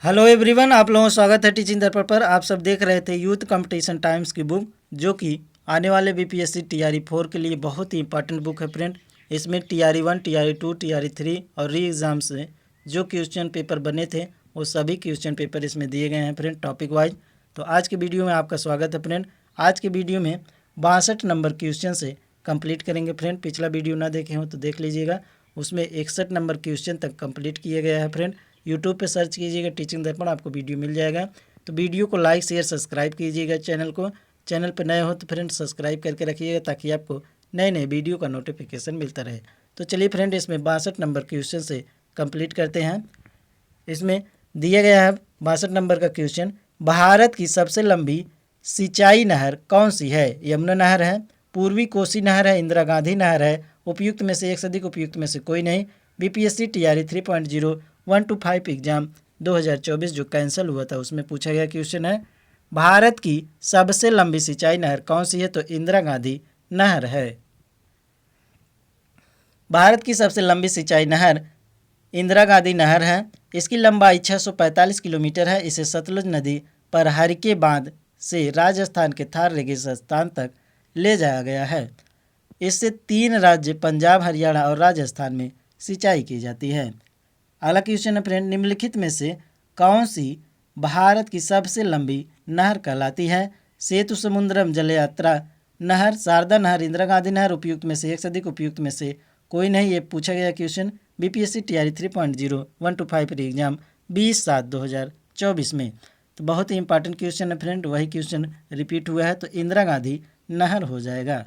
Hello everyone, आप लोगों का स्वागत है टीचिंग दर्पण पर। आप सब देख रहे थे यूथ कंपटीशन टाइम्स की बुक, जो कि आने वाले बीपीएससी टीआरई 4 के लिए बहुत ही इंपॉर्टेंट बुक है फ्रेंड। इसमें टीआरई 1, टीआरई 2, टीआरई 3 और री एग्ज़ाम से जो क्वेश्चन पेपर बने थे वो सभी क्वेश्चन पेपर इसमें दिए गए हैं फ्रेंड, टॉपिक वाइज। तो आज के वीडियो में आपका स्वागत है फ्रेंड। आज के वीडियो में 62 नंबर क्वेश्चन से कंप्लीट करेंगे फ्रेंड। पिछला वीडियो ना देखे हो तो देख लीजिएगा, उसमें 61 नंबर क्वेश्चन तक कंप्लीट किया गया है फ्रेंड। यूट्यूब पे सर्च कीजिएगा टीचिंग दर्पण, आपको वीडियो मिल जाएगा। तो वीडियो को लाइक शेयर सब्सक्राइब कीजिएगा चैनल को। चैनल पर नए हो तो फ्रेंड सब्सक्राइब करके रखिएगा, ताकि आपको नए नए वीडियो का नोटिफिकेशन मिलता रहे। तो चलिए फ्रेंड, इसमें 62 नंबर क्वेश्चन से कंप्लीट करते हैं। इसमें दिया गया है 62 नंबर का क्वेश्चन, भारत की सबसे लंबी सिंचाई नहर कौन सी है? यमुना नहर है, पूर्वी कोसी नहर है, इंदिरा गांधी नहर है, उपयुक्त में से एक से अधिक, उपयुक्त में से कोई नहीं। बीपीएससी टीआरई 3.0 1 to 5 एग्जाम 2024 जो कैंसिल हुआ था उसमें पूछा गया क्वेश्चन है, भारत की सबसे लंबी सिंचाई नहर कौन सी है? तो इंदिरा गांधी नहर है। भारत की सबसे लंबी सिंचाई नहर इंदिरा गांधी नहर है। इसकी लंबाई 645 किलोमीटर है। इसे सतलुज नदी पर हरिके बांध से राजस्थान के थार रेगिस्तान तक ले जाया गया है। इससे 3 राज्य पंजाब, हरियाणा और राजस्थान में सिंचाई की जाती है। अगला क्वेश्चन है फ्रेंड, निम्नलिखित में से कौन सी भारत की सबसे लंबी नहर कहलाती है? सेतु समुद्रम जल यात्रा नहर, शारदा नहर, इंदिरा गांधी नहर, उपयुक्त में से एक से अधिक, उपयुक्त में से कोई नहीं। ये पूछा गया question BPSC TRE 3.0 1 to 5 exam 20/7/2024 में। तो बहुत ही इंपॉर्टेंट क्वेश्चन है फ्रेंड, वही क्वेश्चन रिपीट हुआ है, तो इंदिरा गांधी नहर हो जाएगा।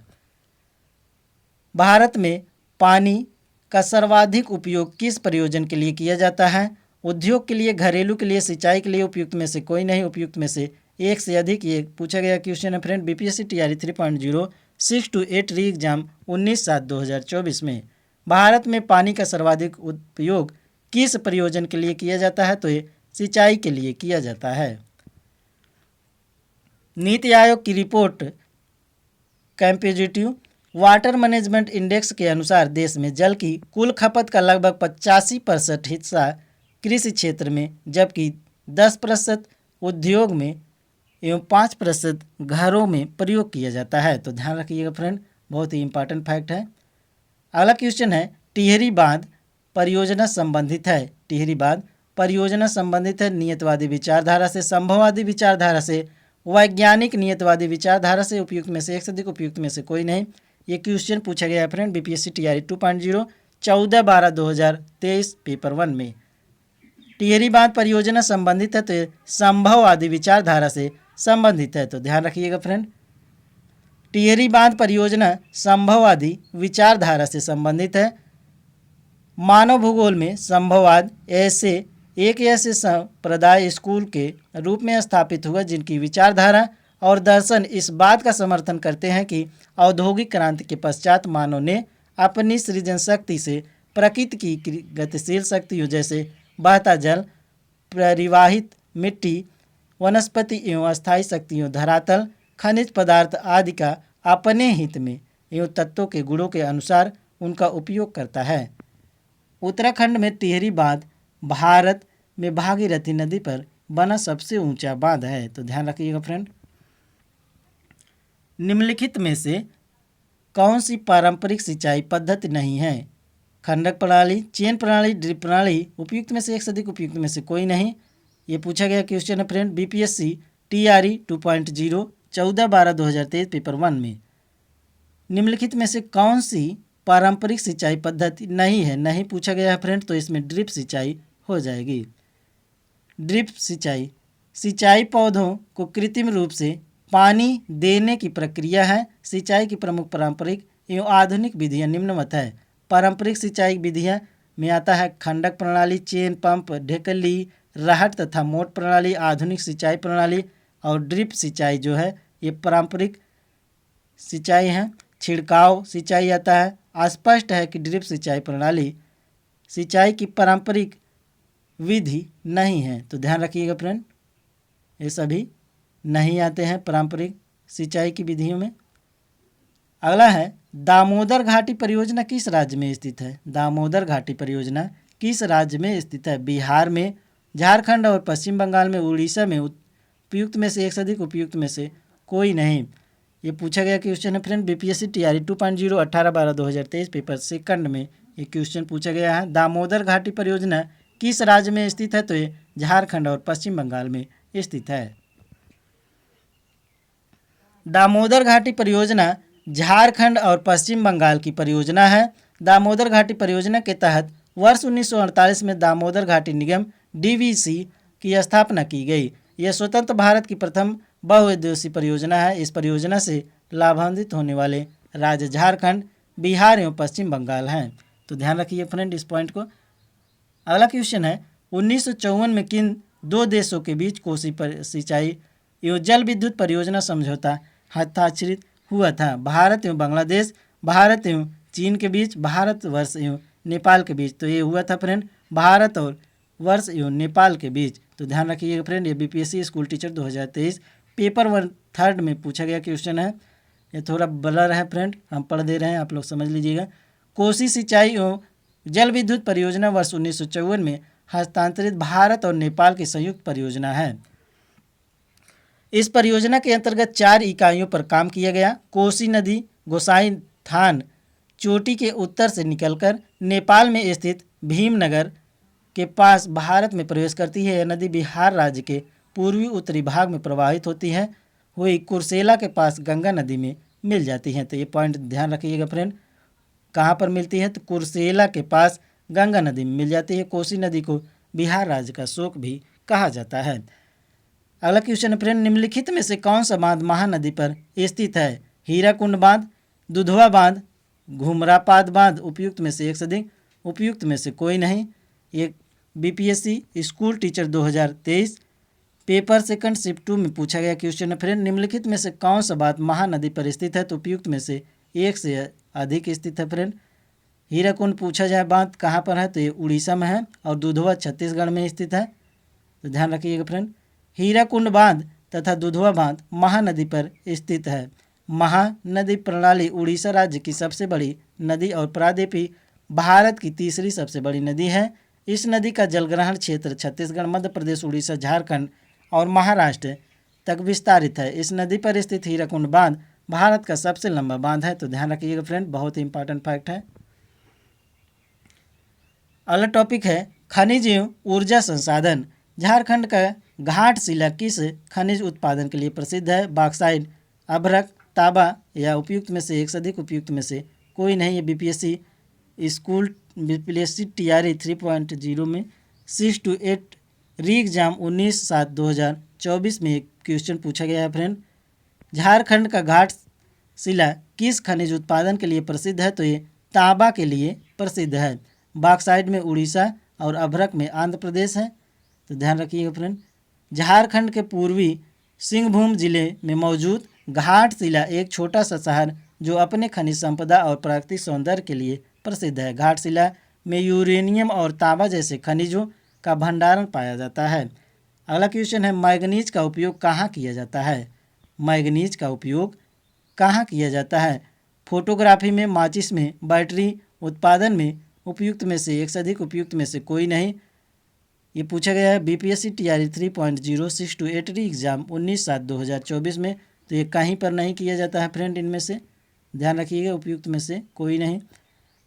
भारत में पानी का सर्वाधिक उपयोग किस प्रयोजन के लिए किया जाता है? उद्योग के लिए, घरेलू के लिए, सिंचाई के लिए, उपयुक्त में से कोई नहीं, उपयुक्त में से एक से अधिक। ये पूछा गया क्वेश्चन है फ्रेंड बीपीएससी टीआरई 3.0 6 to 8 री एग्जाम 19/7/2024 में। भारत में पानी का सर्वाधिक उपयोग किस प्रयोजन के लिए किया जाता है? तो ये सिंचाई के लिए किया जाता है। नीति आयोग की report comparative water management index के अनुसार देश में जल की कुल खपत का लगभग 85% हिस्सा कृषि क्षेत्र में, जबकि 10% उद्योग में एवं 5% घरों में प्रयोग किया जाता है। तो ध्यान रखिएगा फ्रेंड, बहुत ही इंपॉर्टेंट फैक्ट है। अगला क्वेश्चन है, टिहरी बांध परियोजना संबंधित है? टिहरी बांध परियोजना संबंधित है नियतवादी विचारधारा से, संभववादी विचारधारा से, वैज्ञानिक नियतवादी विचारधारा से, उपयुक्त में से एक से अधिक, उपयुक्त में से कोई नहीं। ये क्वेश्चन पूछा गया है फ्रेंड बीपीएससी टीआरई 2.0 14/12/2023 पेपर 1 में। टिहरी बांध परियोजना संबंधित है तो ये संभववादी विचारधारा से संबंधित है। तो ध्यान रखिएगा फ्रेंड, टिहरी बांध परियोजना संभववादी विचारधारा से संबंधित है। मानव भूगोल में संभववाद ऐसे संप्रदाय स्कूल के रूप में स्थापित हुआ जिनकी विचारधारा और दर्शन इस बात का समर्थन करते हैं कि औद्योगिक क्रांति के पश्चात मानव ने अपनी सृजन शक्ति से प्रकृति की गतिशील शक्तियों जैसे बहता जल, परिवाहित मिट्टी, वनस्पति एवं अस्थायी शक्तियों, धरातल, खनिज पदार्थ आदि का अपने हित में एवं तत्वों के गुणों के अनुसार उनका उपयोग करता है। उत्तराखंड में टिहरी बांध भारत में भागीरथी नदी पर बना सबसे ऊंचा बांध है। तो ध्यान रखिएगा फ्रेंड, निम्नलिखित में से कौन सी पारंपरिक सिंचाई पद्धति नहीं है? खंडक प्रणाली, चेन प्रणाली, ड्रिप प्रणाली, उपयुक्त में से एक से अधिक, उपयुक्त में से कोई नहीं। ये पूछा गया क्वेश्चन है फ्रेंड बीपीएससी टीआरई 2.0 14/12/2023 पेपर 1 में। निम्नलिखित में से कौन सी पारंपरिक सिंचाई पद्धति नहीं है? नहीं पूछा गया है फ्रेंड, तो इसमें ड्रिप सिंचाई हो जाएगी। ड्रिप सिंचाई सिंचाई पौधों को कृत्रिम रूप से पानी देने की प्रक्रिया है। सिंचाई की प्रमुख पारंपरिक एवं आधुनिक विधियां निम्नवत है। पारंपरिक सिंचाई विधियां में आता है खंडक प्रणाली, चेन पंप, ढेकली, रहट तथा मोट प्रणाली। आधुनिक सिंचाई प्रणाली और ड्रिप सिंचाई जो है ये पारंपरिक सिंचाई है। छिड़काव सिंचाई आता है। स्पष्ट है कि ड्रिप सिंचाई प्रणाली सिंचाई की पारंपरिक विधि नहीं है। तो ध्यान रखिएगा फ्रेंड, ये सभी नहीं आते हैं पारंपरिक सिंचाई की विधियों में। अगला है, दामोदर घाटी परियोजना किस राज्य में स्थित है? दामोदर घाटी परियोजना किस राज्य में स्थित है? बिहार में, झारखंड और पश्चिम बंगाल में, उड़ीसा में उपयुक्त में से एक से अधिक, उपयुक्त में से कोई नहीं। ये पूछा गया क्वेश्चन है friend BPSC TRE 2.0 18/12/2023 paper second में ये क्वेश्चन पूछा गया है। दामोदर घाटी परियोजना किस राज्य में स्थित है? तो ये झारखंड और पश्चिम बंगाल में स्थित है। दामोदर घाटी परियोजना झारखंड और पश्चिम बंगाल की परियोजना है। दामोदर घाटी परियोजना के तहत वर्ष 1948 में दामोदर घाटी निगम डीवीसी की स्थापना की गई। यह स्वतंत्र भारत की प्रथम बहुउद्देशीय परियोजना है। इस परियोजना से लाभान्वित होने वाले राज्य झारखंड, बिहार एवं पश्चिम बंगाल हैं। तो ध्यान रखिए फ्रेंड इस पॉइंट को। अगला क्वेश्चन है 1954 में किन दो देशों के बीच कोसी सिंचाई एवं जल विद्युत परियोजना समझौता हस्ताक्षरित हुआ था? भारत एवं बांग्लादेश, भारत एवं चीन के बीच, भारत वर्ष एवं नेपाल के बीच। तो ये हुआ था फ्रेंड भारत और वर्ष एवं नेपाल के बीच। तो ध्यान रखिएगा फ्रेंड, ये BPSC school teacher 2023 paper 1 third में पूछा गया क्वेश्चन है। ये थोड़ा ब्लर है फ्रेंड, हम पढ़ दे रहे हैं, आप लोग समझ लीजिएगा। कोसी सिंचाई एवं जल विद्युत परियोजना वर्ष 1954 में हस्तांतरित भारत और नेपाल की संयुक्त परियोजना है। इस परियोजना के अंतर्गत 4 इकाइयों पर काम किया गया। कोसी नदी गोसाई थान चोटी के उत्तर से निकलकर नेपाल में स्थित भीमनगर के पास भारत में प्रवेश करती है। यह नदी बिहार राज्य के पूर्वी उत्तरी भाग में प्रवाहित होती है, हुई कुर्सेला के पास गंगा नदी में मिल जाती है। तो ये पॉइंट ध्यान रखिएगा फ्रेंड, कहाँ पर मिलती है? तो कुर्सेला के पास गंगा नदी में मिल जाती है। कोसी नदी को बिहार राज्य का शोक भी कहा जाता है। अगला क्वेश्चन है फ्रेंड, निम्नलिखित में से कौन सा बांध महानदी पर स्थित है? हीराकुंड बांध, दुधवा बांध, घुमरापाद बांध, उपयुक्त में से एक से अधिक, उपयुक्त में से कोई नहीं। ये BPSC school teacher 2023 paper second shift 2 में पूछा गया क्वेश्चन है फ्रेंड। निम्नलिखित में से कौन सा बांध महानदी पर स्थित है? तो उपयुक्त में से एक से अधिक स्थित है फ्रेंड। हीराकुंड पूछा जाए बांध कहाँ पर है? तो ये उड़ीसा में है और दुधवा छत्तीसगढ़ में स्थित है। तो ध्यान रखिएगा फ्रेंड, हीराकुंड बांध तथा दुधवा बांध महानदी पर स्थित है। महानदी प्रणाली उड़ीसा राज्य की सबसे बड़ी नदी और प्रायद्वीपीय भारत की तीसरी सबसे बड़ी नदी है। इस नदी का जलग्रहण क्षेत्र छत्तीसगढ़, मध्य प्रदेश, उड़ीसा, झारखंड और महाराष्ट्र तक विस्तारित है। इस नदी पर स्थित हीराकुंड बांध भारत का सबसे लंबा बांध है। तो ध्यान रखिएगा फ्रेंड, बहुत ही इंपॉर्टेंट फैक्ट है। अगला टॉपिक है खनिज एवं ऊर्जा संसाधन। झारखंड का घाटशिला किस खनिज उत्पादन के लिए प्रसिद्ध है? बॉक्साइट, अभ्रक, तांबा या उपयुक्त में से एक से अधिक, उपयुक्त में से कोई नहीं। ये बीपीएससी स्कूल बीपीएससी टीआरई 3.0 में 6 to 8 री एग्जाम 19/7/2024 में एक क्वेश्चन पूछा गया है फ्रेंड। झारखंड का घाटशिला किस खनिज उत्पादन के लिए प्रसिद्ध है? तो ये तांबा के लिए प्रसिद्ध है। बॉक्साइट में उड़ीसा और अभ्रक में आंध्र प्रदेश है। तो ध्यान रखिएगा फ्रेंड, झारखंड के पूर्वी सिंहभूम जिले में मौजूद घाटशिला एक छोटा सा शहर जो अपने खनिज संपदा और प्राकृतिक सौंदर्य के लिए प्रसिद्ध है। घाटशिला में यूरेनियम और तांबा जैसे खनिजों का भंडारण पाया जाता है। अगला क्वेश्चन है मैंगनीज का उपयोग कहाँ किया जाता है? मैंगनीज का उपयोग कहाँ किया जाता है? फोटोग्राफी में, माचिस में, बैटरी उत्पादन में, उपयुक्त में से एक से अधिक, उपयुक्त में से कोई नहीं। ये पूछा गया है बीपीएससी टीआरई 3.0 6 to 8 री एग्जाम 19/7/2024 में। तो ये कहीं पर नहीं किया जाता है फ्रेंड, इनमें से ध्यान रखिएगा, उपयुक्त में से कोई नहीं।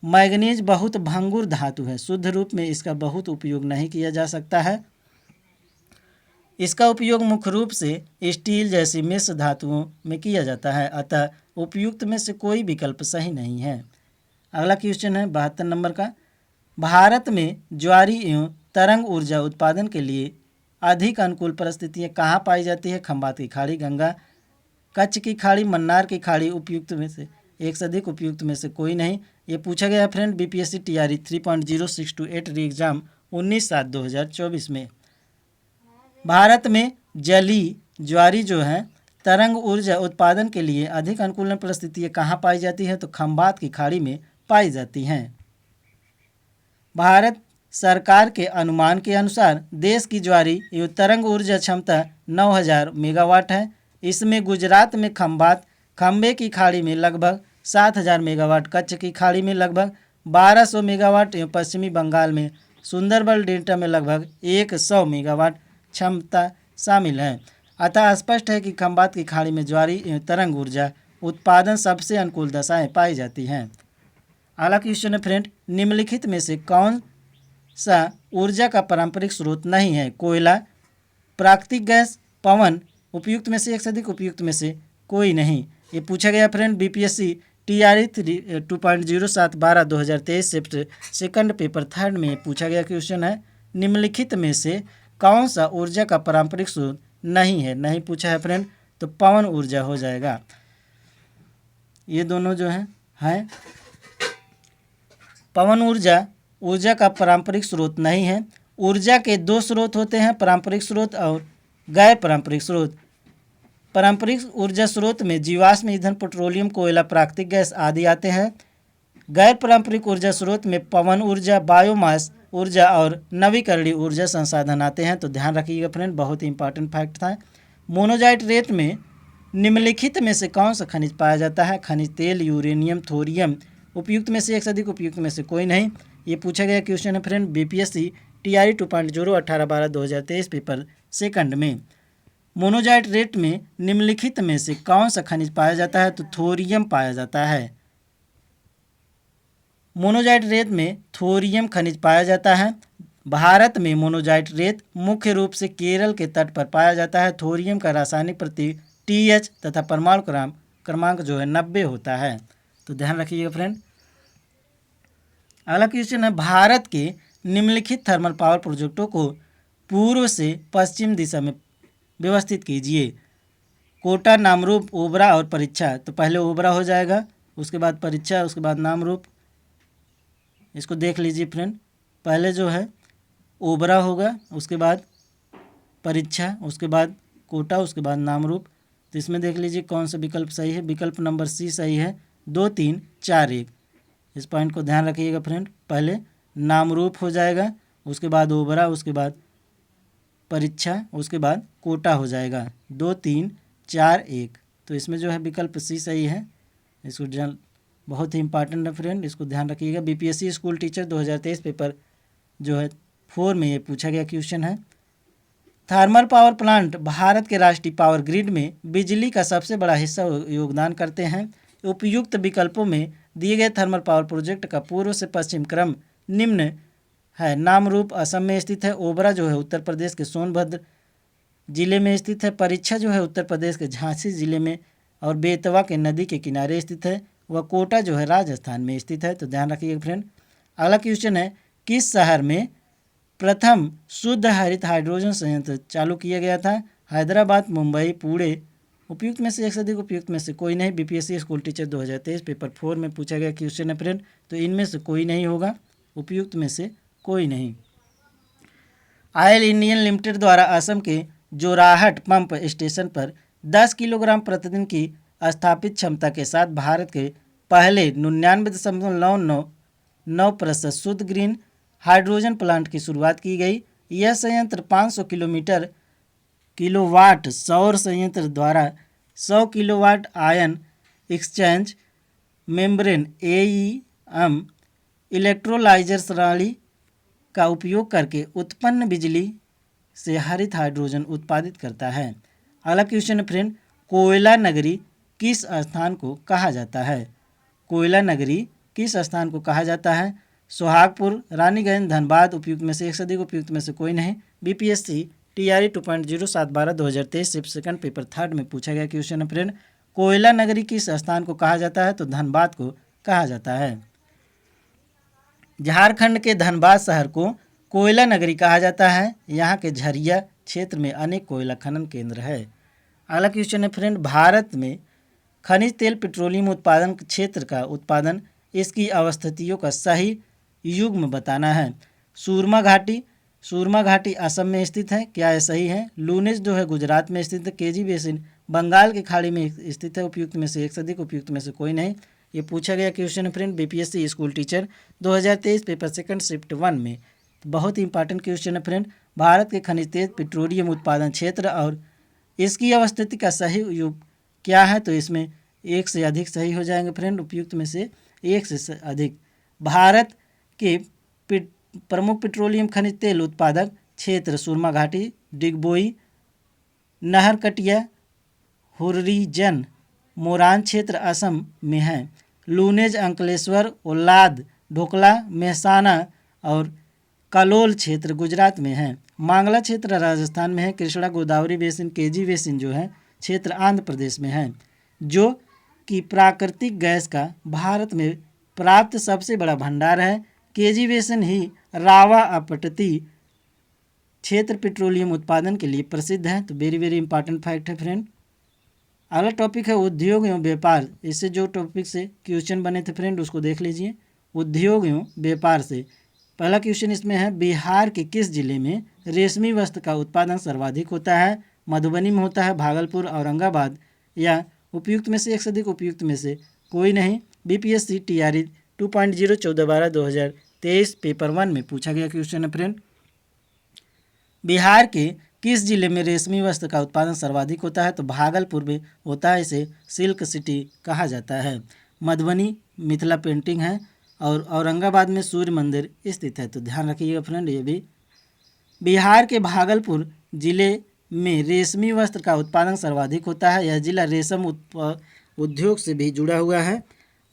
मैंगनीज बहुत भंगुर धातु है, शुद्ध रूप में इसका बहुत उपयोग नहीं किया जा सकता है। इसका उपयोग मुख्य रूप से स्टील जैसी मिश्र धातुओं में किया जाता है, अतः उपयुक्त में से कोई विकल्प सही नहीं है। अगला क्वेश्चन है 72 नंबर का, भारत में ज्वारी एवं तरंग ऊर्जा उत्पादन के लिए अधिक अनुकूल परिस्थितियाँ कहाँ पाई जाती है? खंबात की खाड़ी, गंगा, कच्छ की खाड़ी, मन्नार की खाड़ी, उपयुक्त में से एक से अधिक, उपयुक्त में से कोई नहीं। ये पूछा गया है फ्रेंड बीपीएससी टीआरई 3.0 6 to 8 री एग्जाम 19/7/2024 में। भारत में जली ज्वारी जो है तरंग ऊर्जा उत्पादन के लिए अधिक अनुकूल परिस्थितियाँ कहाँ पाई जाती है? तो खंबात की खाड़ी में पाई जाती हैं। भारत सरकार के अनुमान के अनुसार देश की ज्वारी एवं तरंग ऊर्जा क्षमता 9000 मेगावाट है। इसमें गुजरात में खंबे की खाड़ी में लगभग 7000 मेगावाट, कच्छ की खाड़ी में लगभग 1200 मेगावाट एवं पश्चिमी बंगाल में सुंदरबन डेल्टा में लगभग 100 मेगावाट क्षमता शामिल है। अतः स्पष्ट है कि खंबात की खाड़ी में ज्वारीय तरंग ऊर्जा उत्पादन सबसे अनुकूल दशाएं पाई जाती हैं। अगला क्वेश्चन है फ्रेंड, निम्नलिखित में से कौन सा ऊर्जा का पारंपरिक स्रोत नहीं है? कोयला, प्राकृतिक गैस, पवन। उपयुक्त में से एक से अधिक, उपयुक्त में से कोई नहीं। ये पूछा गया friend BPSC TRE 2.07/12/2023 shift second paper third में पूछा गया क्वेश्चन है। निम्नलिखित में से कौन सा ऊर्जा का पारंपरिक स्रोत नहीं है? नहीं पूछा है फ्रेंड, तो पवन ऊर्जा हो जाएगा। ये दोनों जो हैं पवन ऊर्जा का पारंपरिक स्रोत नहीं है। ऊर्जा के दो स्रोत होते हैं, पारंपरिक स्रोत और गैर पारंपरिक स्रोत। पारंपरिक ऊर्जा स्रोत में जीवाश्म ईंधन, पेट्रोलियम, कोयला, प्राकृतिक गैस आदि आते हैं। गैर पारंपरिक ऊर्जा स्रोत में पवन ऊर्जा, बायोमास ऊर्जा और नवीकरणीय ऊर्जा संसाधन आते हैं। तो ध्यान रखिएगा फ्रेंड, बहुत ही इंपॉर्टेंट फैक्ट था। मोनोजाइट रेत में निम्नलिखित में से कौन सा खनिज पाया जाता है? खनिज तेल, यूरेनियम, थोरियम। उपयुक्त में से एक से अधिक, उपयुक्त में से कोई नहीं। ये पूछा गया क्वेश्चन है friend BPSC TRE 2.0/18/12/2023 paper second में। मोनोजाइट रेत में निम्नलिखित में से कौन सा खनिज पाया जाता है? तो थोरियम पाया जाता है। मोनोजाइट रेत में थोरियम खनिज पाया जाता है। भारत में मोनोजाइट रेत मुख्य रूप से केरल के तट पर पाया जाता है। थोरियम का रासायनिक प्रतीक TH तथा परमाणु क्रमांक जो है 90 होता है। तो ध्यान रखिएगा फ्रेंड। अगला क्वेश्चन है, भारत के निम्नलिखित थर्मल पावर प्रोजेक्टों को पूर्व से पश्चिम दिशा में व्यवस्थित कीजिए। कोटा, नामरूप, ओबरा और परीक्षा। तो पहले ओबरा हो जाएगा, उसके बाद परीक्षा, उसके बाद नामरूप। इसको देख लीजिए फ्रेंड, पहले जो है ओबरा होगा, उसके बाद परीक्षा, उसके बाद कोटा, उसके बाद नामरूप। तो इसमें देख लीजिए कौन सा विकल्प सही है। विकल्प नंबर सी सही है, 2 3 4 1। इस पॉइंट को ध्यान रखिएगा फ्रेंड, पहले नामरूप हो जाएगा, उसके बाद ओबरा, उसके बाद परीक्षा, उसके बाद कोटा हो जाएगा। 2 3 4 1। तो इसमें जो है विकल्प सी सही है। इसको बहुत ही इंपॉर्टेंट है फ्रेंड, इसको ध्यान रखिएगा। बीपीएससी स्कूल टीचर 2023 पेपर जो है 4 में ये पूछा गया क्वेश्चन है। थर्मल पावर प्लांट भारत के राष्ट्रीय पावर ग्रिड में बिजली का सबसे बड़ा हिस्सा योगदान करते हैं। उपयुक्त विकल्पों में दिए गए थर्मल पावर प्रोजेक्ट का पूर्व से पश्चिम क्रम निम्न है। नामरूप असम में स्थित है। ओबरा जो है उत्तर प्रदेश के सोनभद्र जिले में स्थित है। परीक्षा जो है उत्तर प्रदेश के झांसी जिले में और बेतवा के नदी के किनारे स्थित है। वह कोटा जो है राजस्थान में स्थित है। तो ध्यान रखिएगा फ्रेंड। अगला क्वेश्चन है, किस शहर में प्रथम शुद्ध हरित हाइड्रोजन संयंत्र चालू किया गया था? हैदराबाद, मुंबई, पुणे। उपयुक्त में से एक से अधिक, उपयुक्त में से कोई नहीं। बीपीएससी स्कूल टीचर 2023 पेपर 4 में पूछा गया क्वेश्चन है फ्रेंड, तो इनमें से कोई नहीं होगा, उपयुक्त में से कोई नहीं। ऑयल इंडियन लिमिटेड द्वारा असम के जोराहट पंप स्टेशन पर 10 किलोग्राम प्रतिदिन की स्थापित क्षमता के साथ भारत के पहले 99.999% शुद्ध ग्रीन हाइड्रोजन प्लांट की शुरुआत की गई। यह संयंत्र 500 किलोवाट सौर संयंत्र द्वारा 100 kilowatt ion exchange membrane AEM electrolyser प्रणाली का उपयोग करके उत्पन्न बिजली से हरित हाइड्रोजन उत्पादित करता है। अगला क्वेश्चन फ्रेंड, कोयला नगरी किस स्थान को कहा जाता है? कोयला नगरी किस स्थान को कहा जाता है? सोहागपुर, रानीगंज, धनबाद। उपयुक्त में से एक से अधिक, उपयुक्त में से कोई नहीं। BPSC TRE 2.0/7/12/2023 shift second paper third में पूछा गया क्वेश्चन है फ्रेंड, कोयला नगरी किस स्थान को कहा जाता है? तो धनबाद को कहा जाता है। झारखंड के धनबाद शहर को कोयला नगरी कहा जाता है। यहाँ के झरिया क्षेत्र में अनेक कोयला खनन केंद्र है। अगला क्वेश्चन है फ्रेंड, भारत में खनिज तेल पेट्रोलियम उत्पादन क्षेत्र का उत्पादन इसकी अवस्थितियों का सही युग्म बताना है। सूरमा घाटी असम में स्थित है, क्या यह सही है? लूनेज जो है गुजरात में स्थित है। केजी बेसिन बंगाल की खाड़ी में स्थित है। उपयुक्त में से एक से अधिक, उपयुक्त में से कोई नहीं। ये पूछा गया क्वेश्चन है friend BPSC school teacher 2023 paper second shift 1 में। बहुत ही इंपॉर्टेंट क्वेश्चन है फ्रेंड, भारत के खनिज तेल पेट्रोलियम उत्पादन क्षेत्र और इसकी अवस्थिति का सही युग क्या है? तो इसमें एक से अधिक सही हो जाएंगे फ्रेंड, उपयुक्त में से एक से अधिक। भारत के प्रमुख पेट्रोलियम खनिज तेल उत्पादक क्षेत्र सुरमा घाटी, डिगबोई, नहरकटिया, हुर्रीजन, मोरान क्षेत्र असम में है। लूनेज, अंकलेश्वर, ओलाद, ढोकला, मेहसाना और कलोल क्षेत्र गुजरात में है। मांगला क्षेत्र राजस्थान में है। Krishna Godavari basin, KG basin जो है क्षेत्र आंध्र प्रदेश में है। जो कि प्राकृतिक गैस का भारत में प्राप्त सबसे बड़ा भंडार है। केजी बेसिन ही रावा अपटती क्षेत्र पेट्रोलियम उत्पादन के लिए प्रसिद्ध है। तो वेरी वेरी इंपॉर्टेंट फैक्ट है फ्रेंड। अगला टॉपिक है उद्योग एवं व्यापार। इससे जो टॉपिक से क्वेश्चन बने थे फ्रेंड उसको देख लीजिए। उद्योग एवं व्यापार से पहला क्वेश्चन इसमें है, बिहार के किस जिले में रेशमी वस्त्र का उत्पादन सर्वाधिक होता है? मधुबनी में होता है, भागलपुर, औरंगाबाद या उपयुक्त में से एक से अधिक उपयुक्त में से कोई नहीं। बीपीएससी टीआरई 2.0 14/12/2023 पेपर 1 में पूछा गया क्वेश्चन है फ्रेंड। बिहार के किस जिले में रेशमी वस्त्र का उत्पादन सर्वाधिक होता है? तो भागलपुर में होता है। इसे सिल्क सिटी कहा जाता है। मधुबनी मिथिला पेंटिंग है और औरंगाबाद में सूर्य मंदिर स्थित है। तो ध्यान रखिएगा फ्रेंड ये भी। बिहार के भागलपुर जिले में रेशमी वस्त्र का उत्पादन सर्वाधिक होता है। यह जिला रेशम उद्योग से भी जुड़ा हुआ है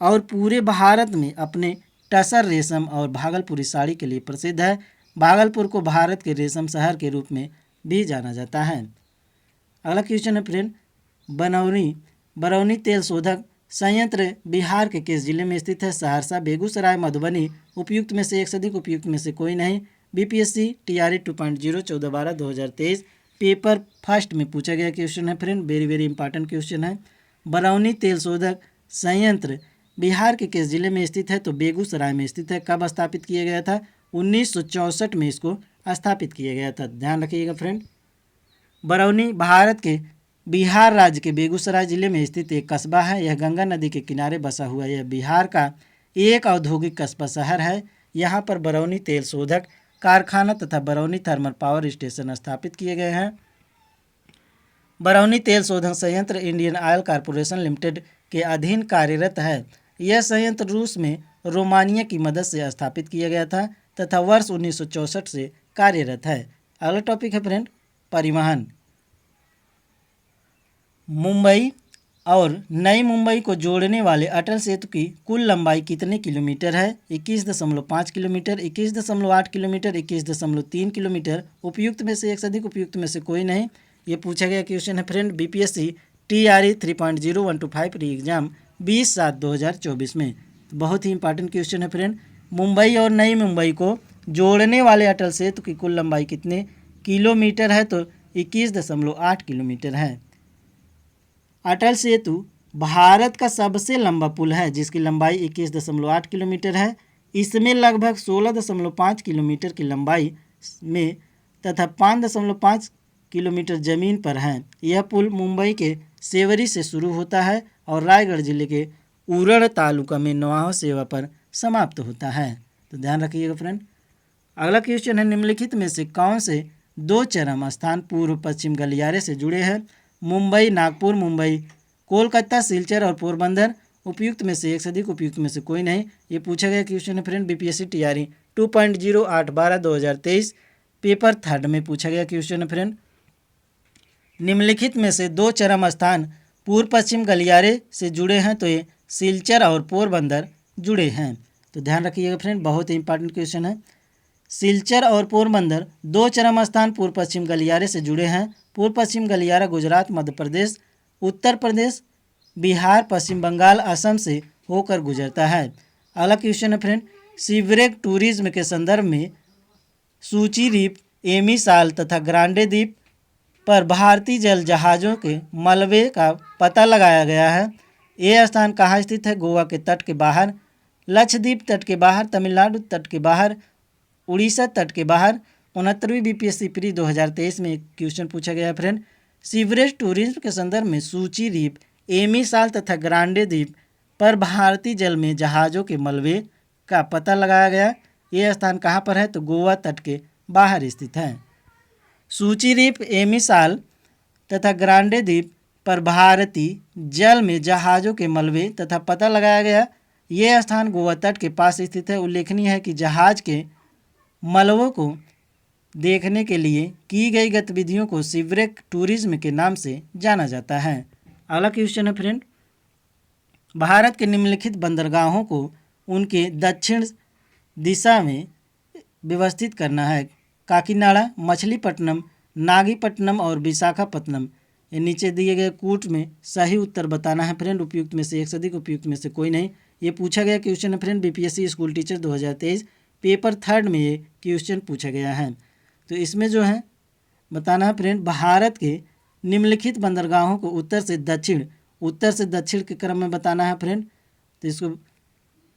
और पूरे भारत में अपने टसर रेशम और भागलपुरी साड़ी के लिए प्रसिद्ध है। भागलपुर को भारत के रेशम शहर के रूप में भी जाना जाता है। अगला क्वेश्चन है फ्रेंड, बरौनी तेल शोधक संयंत्र बिहार के किस जिले में स्थित है? सहरसा, बेगूसराय, मधुबनी, उपयुक्त में से एक से अधिक उपयुक्त में से कोई नहीं। बीपीएससी टीआरई 2.0 14/12/2023 पेपर फर्स्ट में पूछा गया क्वेश्चन है friend. Very very important question है। बरौनी तेल शोधक संयंत्र बिहार के किस जिले में स्थित है? तो बेगूसराय में स्थित है। कब स्थापित किया गया था? 1964 में इसको स्थापित किया गया था। ध्यान रखिएगा फ्रेंड। बरौनी भारत के बिहार राज्य के बेगूसराय जिले में स्थित एक कस्बा है। यह गंगा नदी के किनारे बसा हुआ है। यह बिहार का एक औद्योगिक कस्बा शहर है। यहाँ पर बरौनी तेल शोधक कारखाना तथा बरौनी थर्मल पावर स्टेशन स्थापित किए गए हैं। बरौनी तेल शोधन संयंत्र इंडियन ऑयल कॉरपोरेशन लिमिटेड के अधीन कार्यरत है। यह संयंत्र रूस में रोमानिया की मदद से स्थापित किया गया था तथा वर्ष 1964 से कार्यरत है। अगला टॉपिक है फ्रेंड, परिवहन। मुंबई और नई मुंबई को जोड़ने वाले अटल सेतु की कुल लंबाई कितने किलोमीटर है? 21.5 किलोमीटर, 21.8 किलोमीटर, 21.3 किलोमीटर। उपयुक्त में से एक से अधिक उपयुक्त में से कोई नहीं। ये पूछा गया क्वेश्चन है फ्रेंड बीपीएससी टीआरई 3.0125 री एग्जाम 20/7/2024 में। तो बहुत ही इंपॉर्टेंट क्वेश्चन है फ्रेंड। मुंबई और नई मुंबई को जोड़ने वाले अटल सेतु की कुल लंबाई कितने किलोमीटर है? तो 21.8 किलोमीटर है। अटल सेतु भारत का सबसे लंबा पुल है जिसकी लंबाई 21.8 किलोमीटर है। इसमें लगभग 16.5 किलोमीटर की लंबाई में तथा 5.5 किलोमीटर जमीन पर है। यह पुल मुंबई के सेवरी से शुरू होता है और रायगढ़ जिले के उरण तालुका में नौवां सेवा पर समाप्त होता है। तो ध्यान रखिएगा फ्रेंड। अगला क्वेश्चन है, निम्नलिखित में से कौन से दो चरम स्थान पूर्व पश्चिम गलियारे से जुड़े हैं? मुंबई, नागपुर, मुंबई, कोलकाता, सिलचर और पोरबंदर। उपयुक्त में से एक से अधिक उपयुक्त में से कोई नहीं। ये पूछा गया क्वेश्चन है friend BPSC TRE 2.0 8/12/2023 paper third में पूछा गया क्वेश्चन है फ्रेंड। निम्नलिखित में से दो चरम स्थान पूर्व पश्चिम गलियारे से जुड़े हैं तो ये सिलचर और पोरबंदर जुड़े हैं। तो ध्यान रखिएगा फ्रेंड, बहुत ही इंपॉर्टेंट क्वेश्चन है। सिलचर और पोरबंदर दो चरम स्थान पूर्व पश्चिम गलियारे से जुड़े हैं। पूर्व पश्चिम गलियारा गुजरात, मध्य प्रदेश, उत्तर प्रदेश, बिहार, पश्चिम बंगाल, असम से होकर गुजरता है। अगला क्वेश्चन है फ्रेंड, सीवरेज टूरिज्म के संदर्भ में सूची द्वीप, एमी साल तथा ग्रांडे द्वीप पर भारतीय जल जहाज़ों के मलबे का पता लगाया गया है। ये स्थान कहाँ स्थित है? गोवा के तट के बाहर, लक्षद्वीप तट के बाहर, तमिलनाडु तट के बाहर, उड़ीसा तट के बाहर। 69वीं बीपीएससी प्री 2023 में एक क्वेश्चन पूछा गया है फ्रेंड। सीवरेज टूरिज्म के संदर्भ में सूची द्वीप, एमी साल तथा ग्रांडे द्वीप पर भारतीय जल में जहाज़ों के मलबे का पता लगाया गया। ये स्थान कहाँ पर है? तो गोवा तट के बाहर स्थित है। सूची द्वीप, एमी साल तथा ग्रांडे द्वीप पर भारतीय जल में जहाज़ों के मलबे तथा पता लगाया गया। ये स्थान गोवा तट के पास स्थित है। उल्लेखनीय है कि जहाज़ के मलबों को देखने के लिए की गई गतिविधियों को शिवरेक टूरिज्म के नाम से जाना जाता है। अगला क्वेश्चन है फ्रेंड, भारत के निम्नलिखित बंदरगाहों को उनके दक्षिण दिशा में व्यवस्थित करना है। काकीनाडा, मछलीपट्टनम, नागीपट्टनम और विशाखापट्टनम। ये नीचे दिए गए कूट में सही उत्तर बताना है फ्रेंड। उपयुक्त में से एक से अधिक, उपयुक्त में से कोई नहीं। ये पूछा गया क्वेश्चन है friend, BPSC school teacher 2023 paper 3 में ये क्वेश्चन पूछा गया है। तो इसमें जो है बताना है फ्रेंड, भारत के निम्नलिखित बंदरगाहों को उत्तर से दक्षिण के क्रम में बताना है फ्रेंड। तो इसको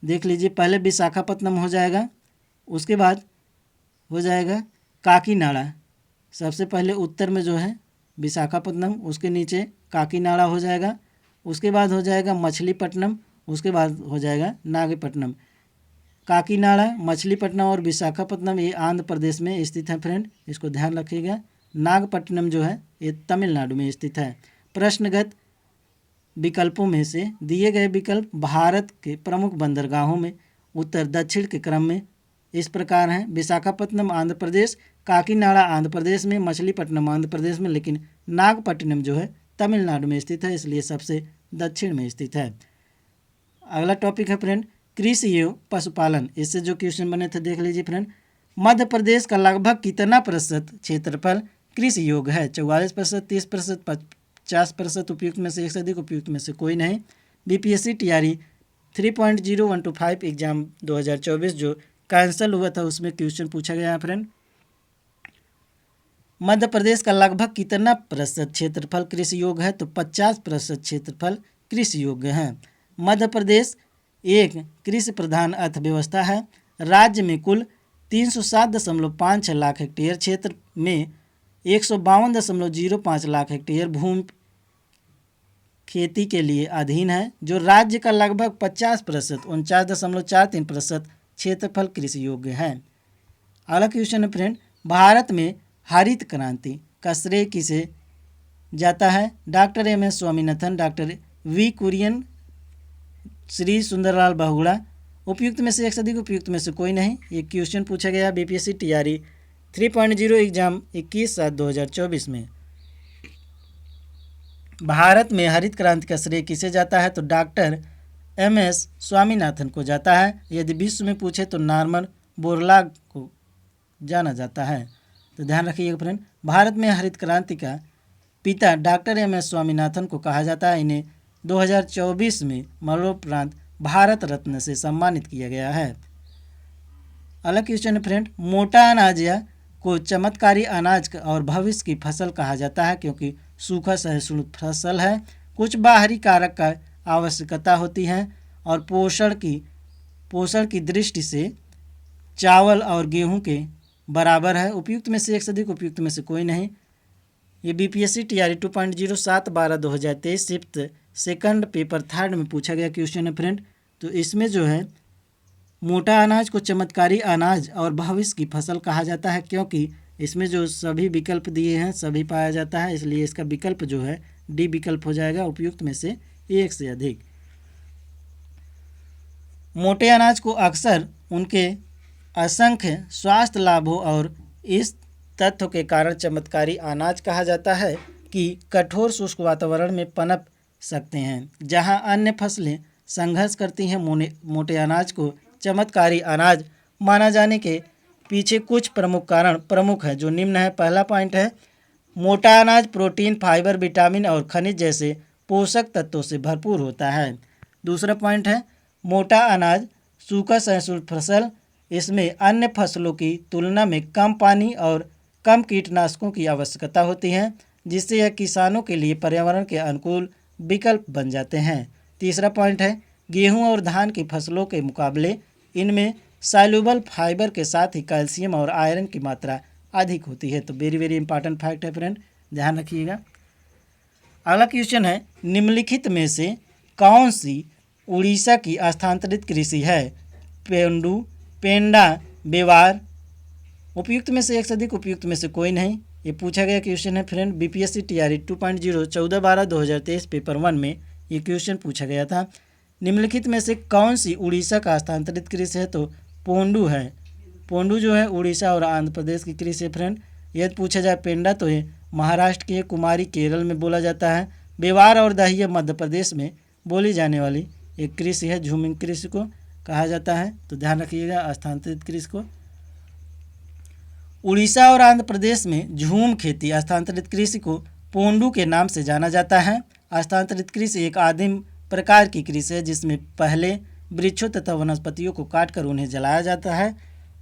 देख लीजिए, पहले विशाखापट्टनम हो जाएगा, उसके बाद हो जाएगा काकीनाडा। सबसे पहले उत्तर में जो है विशाखापट्टनम, उसके नीचे काकीनाडा हो जाएगा, उसके बाद हो जाएगा मछलीपट्टनम, उसके बाद हो जाएगा नागपट्टनम। काकीनाडा, मछलीपट्टनम और विशाखापट्टनम ये आंध्र प्रदेश में स्थित है फ्रेंड, इसको ध्यान रखिएगा। नागपट्टनम जो है ये तमिलनाडु में स्थित है। प्रश्नगत विकल्पों में से दिए गए विकल्प भारत के प्रमुख बंदरगाहों में उत्तर दक्षिण के क्रम में इस प्रकार हैं। विशाखापट्टनम आंध्र प्रदेश, काकीनाडा आंध्र प्रदेश में, मछलीपट्टनम आंध्र प्रदेश में, लेकिन नागपट्टनम जो है तमिलनाडु में स्थित है, इसलिए सबसे दक्षिण में स्थित है। अगला टॉपिक है फ्रेंड, कृषि एवं पशुपालन। इससे जो क्वेश्चन बने थे देख लीजिए फ्रेंड। मध्य प्रदेश का लगभग कितना प्रतिशत क्षेत्रफल कृषि योग्य है? 44%, 30%, 50%। उपयुक्त में से एक से अधिक, उपयुक्त में से कोई नहीं। बीपीएससी टीआरई 3.0125 एग्जाम 2024 जो कैंसिल हुआ था उसमें क्वेश्चन पूछा गया है फ्रेंड। मध्य प्रदेश का लगभग कितना प्रतिशत क्षेत्रफल कृषि योग्य है? तो 50% क्षेत्रफल कृषि योग्य है। मध्य प्रदेश एक कृषि प्रधान अर्थव्यवस्था है। राज्य में कुल 307.56 लाख हेक्टेयर क्षेत्र में 152.05 लाख हेक्टेयर भूमि खेती के लिए अधीन है, जो राज्य का लगभग 50%, 49.43% क्षेत्रफल कृषि योग्य है। अगला क्वेश्चन है फ्रेंड, भारत में हरित क्रांति का श्रेय किसे जाता है? Doctor M S. Swaminathan, doctor V Kurien, Shri Sundarlal Bahuguna. उपयुक्त में से एक से अधिक, उपयुक्त में से कोई नहीं। ये क्वेश्चन पूछा गया बीपीएससी टीआरई 3.0 एग्जाम 21/7/2024 में। भारत में हरित क्रांति का श्रेय किसे जाता है? तो डॉक्टर एम.एस. स्वामीनाथन को जाता है। यदि विश्व में पूछे तो नॉर्मन बोरलॉग को जाना जाता है। तो ध्यान रखिएगा फ्रेंड, भारत में हरित क्रांति का पिता डॉक्टर एम.एस. स्वामीनाथन को कहा जाता है। इन्हें 2024 में मरणोपरांत भारत रत्न से सम्मानित किया गया है। अगला क्वेश्चन है फ्रेंड, मोटा अनाज या को चमत्कारी अनाज और भविष्य की फसल कहा जाता है क्योंकि सूखा सहिष्णु फसल है। कुछ बाहरी कारक का आवश्यकता होती है और पोषण की दृष्टि से चावल और गेहूं के बराबर है। उपयुक्त में से एक से अधिक, उपयुक्त में से कोई नहीं। ये BPSC TRE 2.0 7/12/2023 shift second paper 3 में पूछा गया क्वेश्चन है फ्रेंड। तो इसमें जो है मोटा अनाज को चमत्कारी अनाज और भविष्य की फसल कहा जाता है क्योंकि इसमें जो सभी विकल्प दिए हैं सभी पाया जाता है, इसलिए इसका विकल्प जो है डी विकल्प हो जाएगा। उपयुक्त में से एक से अधिक। मोटे अनाज को अक्सर उनके असंख्य स्वास्थ्य लाभों और इस तथ्य के कारण चमत्कारी अनाज कहा जाता है कि कठोर शुष्क वातावरण में पनप सकते हैं। जहां अन्य फसलें संघर्ष करती हैं, मोटे अनाज को चमत्कारी अनाज माना जाने के पीछे कुछ प्रमुख कारण प्रमुख है जो निम्न है। पहला पॉइंट है, मोटा अनाज प्रोटीन, फाइबर, विटामिन और खनिज जैसे पोषक तत्वों से भरपूर होता है। दूसरा पॉइंट है, मोटा अनाज सूखा सहिष्णु फसल। इसमें अन्य फसलों की तुलना में कम पानी और कम कीटनाशकों की आवश्यकता होती है, जिससे यह किसानों के लिए पर्यावरण के अनुकूल विकल्प बन जाते हैं। तीसरा पॉइंट है, गेहूं और धान की फसलों के मुकाबले इनमें सॉल्युबल फाइबर के साथ ही कैल्शियम और आयरन की मात्रा अधिक होती है। तो वेरी वेरी इंपॉर्टेंट फैक्ट है फ्रेंड, ध्यान रखिएगा। अगला क्वेश्चन है, निम्नलिखित में से कौन सी उड़ीसा की स्थानांतरित कृषि है? पेंडू, पेंडा, बेवार। उपयुक्त में से एक से अधिक, उपयुक्त में से कोई नहीं। ये पूछा गया क्वेश्चन है फ्रेंड, बीपीएससी टीआरई 2.0 14/12/2023 पेपर 1 में ये क्वेश्चन पूछा गया था। निम्नलिखित में से कौन सी उड़ीसा का स्थानांतरित कृषि है? तो पोंडू है। पोंडू जो है उड़ीसा और आंध्र प्रदेश की कृषि है फ्रेंड। यदि पूछा जाए पेंडा तो ये महाराष्ट्र की है, कुमारी केरल में बोला जाता है। बेवार और दहिया मध्य प्रदेश में बोली जाने वाली एक कृषि है, झूमिंग कृषि को कहा जाता है, तो ध्यान रखिएगा स्थानांतरित कृषि को। उड़ीसा और आंध्र प्रदेश में झूम खेती स्थानांतरित कृषि को पोंडू के नाम से जाना जाता है। स्थानांतरित कृषि एक आदिम प्रकार की कृषि है जिसमें पहले वृक्षों तथा वनस्पतियों को काटकर उन्हें जलाया जाता है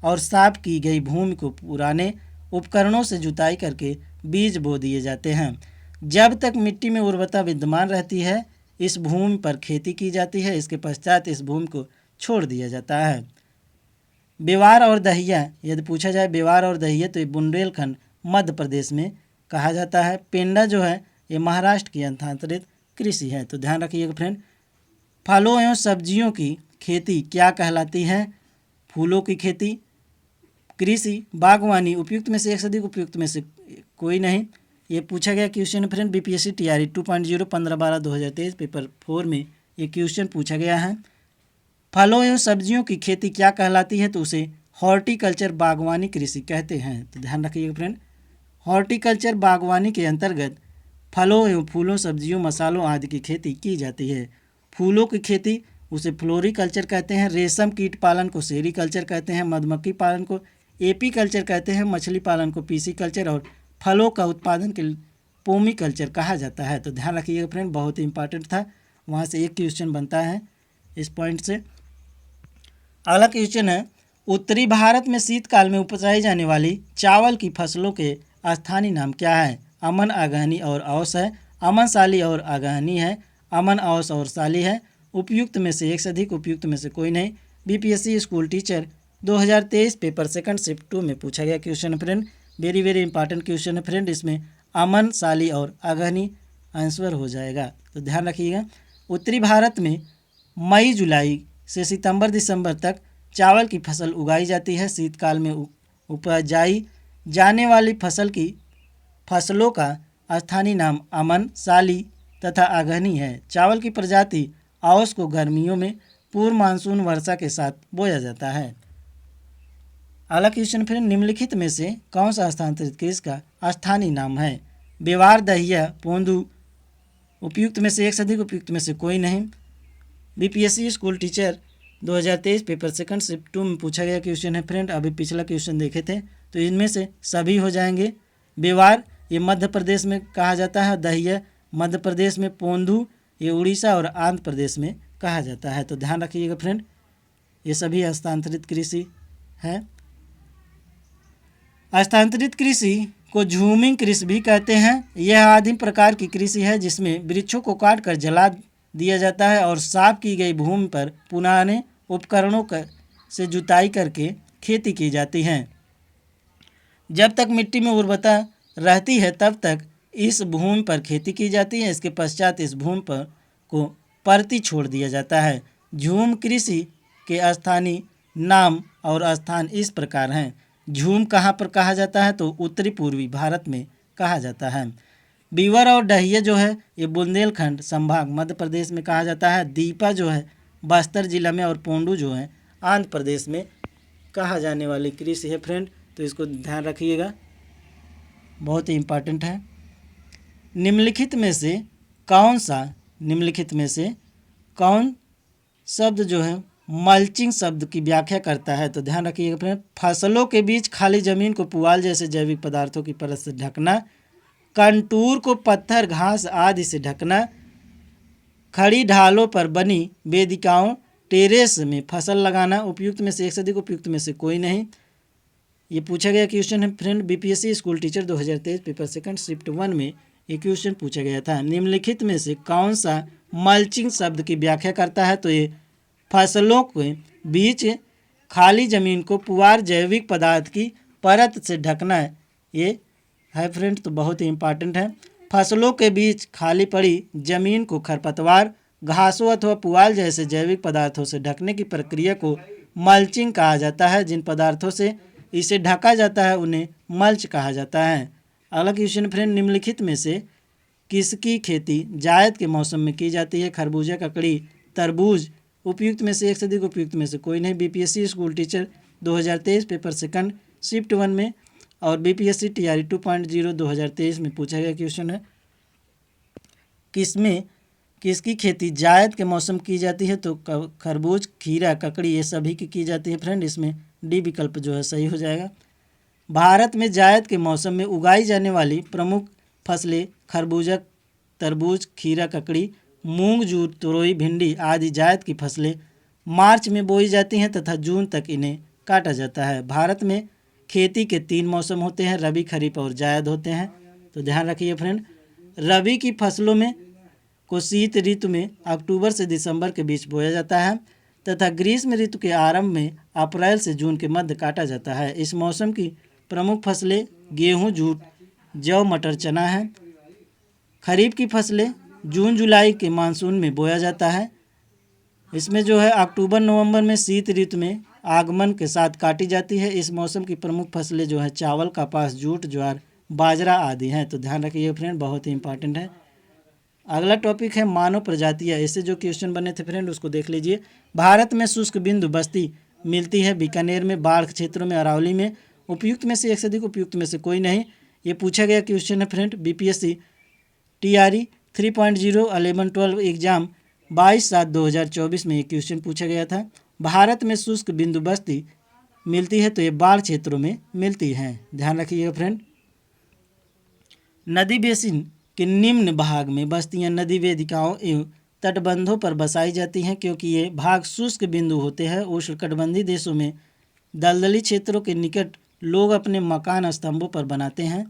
और साफ की गई भूमि को पुराने उपकरणों से जुताई करके बीज बो दिए जाते हैं। जब तक मिट्टी में उर्वरता विद्यमान रहती है इस भूमि पर खेती की जाती है, इसके पश्चात इस भूमि को छोड़ दिया जाता है। बेवार और दहिया, यदि पूछा जाए बेवार और दहिया तो ये बुंदेलखंड मध्य प्रदेश में कहा जाता है। पेंडा जो है ये महाराष्ट्र की स्थानांतरित कृषि है, तो ध्यान रखिएगा फ्रेंड। फलों एवं सब्जियों की खेती क्या कहलाती है? फूलों की खेती, कृषि, बागवानी, उपयुक्त में से एक से अधिक, उपयुक्त में से कोई नहीं। ये पूछा गया क्वेश्चन है फ्रेंड बीपीएससी टीआरई 2.0 15/12/2023 पेपर 4 में ये क्वेश्चन पूछा गया है। फलों एवं सब्जियों की खेती क्या कहलाती है? तो उसे हॉर्टिकल्चर बागवानी कृषि कहते हैं, तो ध्यान रखिएगा फ्रेंड। हॉर्टिकल्चर बागवानी के अंतर्गत फलों एवं फूलों, सब्जियों, मसालों आदि की खेती की जाती है। फूलों की खेती उसे फ्लोरिकल्चर कहते हैं। रेशम कीट पालन को सेरीकल्चर कहते हैं। मधुमक्खी पालन को एपी कल्चर कहते हैं। मछली पालन को पीसी कल्चर और फलों का उत्पादन के पोमी कल्चर कहा जाता है, तो ध्यान रखिएगा फ्रेंड, बहुत ही इंपॉर्टेंट था, वहाँ से एक क्वेश्चन बनता है इस पॉइंट से। अगला क्वेश्चन है उत्तरी भारत में शीतकाल में उपजाई जाने वाली चावल की फसलों के स्थानीय नाम क्या है? अमन, अगहनी और औस है। अमन, साली और अगहनी है। अमन, औस और साली है। उपयुक्त में से एक से अधिक, उपयुक्त में से कोई नहीं। BPSC school teacher 2023 paper second shift 2 में पूछा गया क्वेश्चन है friend. Very very important question है फ्रेंड। इसमें अमन, साली और अगहनी आंसर हो जाएगा, तो ध्यान रखिएगा। उत्तरी भारत में मई जुलाई से सितंबर दिसंबर तक चावल की फसल उगाई जाती है। शीतकाल में उपजाई जाने वाली फसलों का स्थानीय नाम अमन, साली तथा अगहनी है। चावल की प्रजाति औस को गर्मियों में पूर्व मानसून वर्षा के साथ बोया जाता है। अगला क्वेश्चन फिर निम्नलिखित में से कौन सा स्थानांतरित कृषि का स्थानीय नाम है? बेवार, दहिया, पोंदू, उपयुक्त में से एक से अधिक, उपयुक्त में से कोई नहीं। BPSC school teacher 2023 paper second shift 2 में पूछा गया क्वेश्चन है फ्रेंड। अभी पिछला क्वेश्चन देखे थे, तो इनमें से सभी हो जाएंगे। बेवार ये मध्य प्रदेश में कहा जाता है, दहिया मध्य प्रदेश में, पोंदू ये उड़ीसा और आंध्र प्रदेश में कहा जाता है, तो ध्यान रखिएगा फ्रेंड, ये सभी हस्तांतरित कृषि है। हस्तांतरित कृषि को झूमिंग कृषि भी कहते हैं। यह आदिम प्रकार की कृषि है जिसमें वृक्षों को काटकर जला दिया जाता है और साफ की गई भूमि पर पुराने उपकरणों से जुताई करके खेती की जाती है। जब तक मिट्टी में उर्वरता रहती है तब तक इस भूमि पर खेती की जाती है। इसके पश्चात इस भूमि पर को परती छोड़ दिया जाता है। झूम कृषि के स्थानीय नाम और स्थान इस प्रकार हैं। झूम कहाँ पर कहा जाता है? तो उत्तरी पूर्वी भारत में कहा जाता है। बीवर और डहिया जो है ये बुंदेलखंड संभाग मध्य प्रदेश में कहा जाता है। दीपा जो है बस्तर जिला में और पोंडू जो है आंध्र प्रदेश में कहा जाने वाली कृषि है फ्रेंड, तो इसको ध्यान रखिएगा, बहुत ही इम्पॉर्टेंट है। निम्नलिखित में से कौन शब्द जो है मल्चिंग शब्द की व्याख्या करता है? तो ध्यान रखिएगा फ्रेंड, फसलों के बीच खाली जमीन को पुआल जैसे जैविक पदार्थों की परत से ढकना, कंटूर को पत्थर, घास आदि से ढकना, खड़ी ढालों पर बनी वेदिकाओं, टेरेस में फसल लगाना। उपयुक्त में से एक से अधिक, उपयुक्त में से कोई नहीं। ये पूछा गया क्वेश्चन है friend BPSC school teacher 2023 paper second shift 1 में ये क्वेश्चन पूछा गया था। निम्नलिखित में से कौन सा मल्चिंग शब्द की व्याख्या करता है? तो ये फसलों के बीच खाली जमीन को पुआल जैविक पदार्थ की परत से ढकना ये है फ्रेंड, तो बहुत ही इंपॉर्टेंट है। फसलों के बीच खाली पड़ी जमीन को खरपतवार, घासों अथवा पुआल जैसे जैविक पदार्थों से ढकने की प्रक्रिया को मल्चिंग कहा जाता है। जिन पदार्थों से इसे ढका जाता है उन्हें मल्च कहा जाता है। अगला क्वेश्चन फ्रेंड, निम्नलिखित में से किसकी खेती जायद के मौसम में की जाती है? खरबूजा, ककड़ी, तरबूज। उपयुक्त में से एक से अधिक, उपयुक्त में से कोई नहीं। BPSC school teacher 2023 paper second shift 1 में, और बीपीएससी टीआरई 2.0 2023 में पूछा गया क्वेश्चन है किसकी खेती जायद के मौसम की जाती है, तो खरबूज, खीरा, ककड़ी ये सभी की जाती है फ्रेंड। इसमें डी विकल्प जो है सही हो जाएगा। भारत में जायद के मौसम में उगाई जाने वाली प्रमुख फसलें खरबूजा, तरबूज, खीरा, ककड़ी, मूंग, जूट, तुरई, भिंडी आदि जायद की फसलें मार्च में बोई जाती हैं तथा जून तक इन्हें काटा जाता है। भारत में खेती के 3 मौसम होते हैं, रबी, खरीफ और जायद होते हैं। तो ध्यान रखिए फ्रेंड, रबी की फसलों में को शीत ऋतु में अक्टूबर से दिसंबर के बीच बोया जाता है तथा ग्रीष्म ऋतु के आरंभ में अप्रैल से जून के मध्य काटा जाता है। इस मौसम की प्रमुख फसलें गेहूं, जूट, जौ, मटर, चना हैं। खरीफ की फसलें जून जुलाई के मानसून में बोया जाता है। इसमें जो है अक्टूबर नवंबर में शीत ऋतु में आगमन के साथ काटी जाती है। इस मौसम की प्रमुख फसलें जो है चावल, कपास, जूट, ज्वार, बाजरा आदि हैं। तो ध्यान रखिए फ्रेंड, बहुत ही इंपॉर्टेंट है। अगला टॉपिक है मानव प्रजातियाँ। इससे जो क्वेश्चन बने थे फ्रेंड उसको देख लीजिए। भारत में शुष्क बिंदु बस्ती मिलती है बीकानेर में, बाढ़ क्षेत्रों में, अरावली में। उपयुक्त में से एक से अधिक, उपयुक्त में से कोई नहीं। ये पूछा गया क्वेश्चन है फ्रेंड बीपीएससी टीआरई 3.0 11-12 एग्जाम 22/7/2024 में ये क्वेश्चन पूछा गया था। भारत में शुष्क बिंदु बस्ती मिलती है तो ये बाढ़ क्षेत्रों में मिलती है। ध्यान रखिएगा फ्रेंड। नदी बेसिन के निम्न भाग में बस्तियां नदी वेदिकाओं एवं तटबंधों पर बसाई जाती हैं क्योंकि ये भाग शुष्क बिंदु होते हैं। उष्णकटिबंधीय देशों में दलदली क्षेत्रों के निकट लोग अपने मकान स्तंभों पर बनाते हैं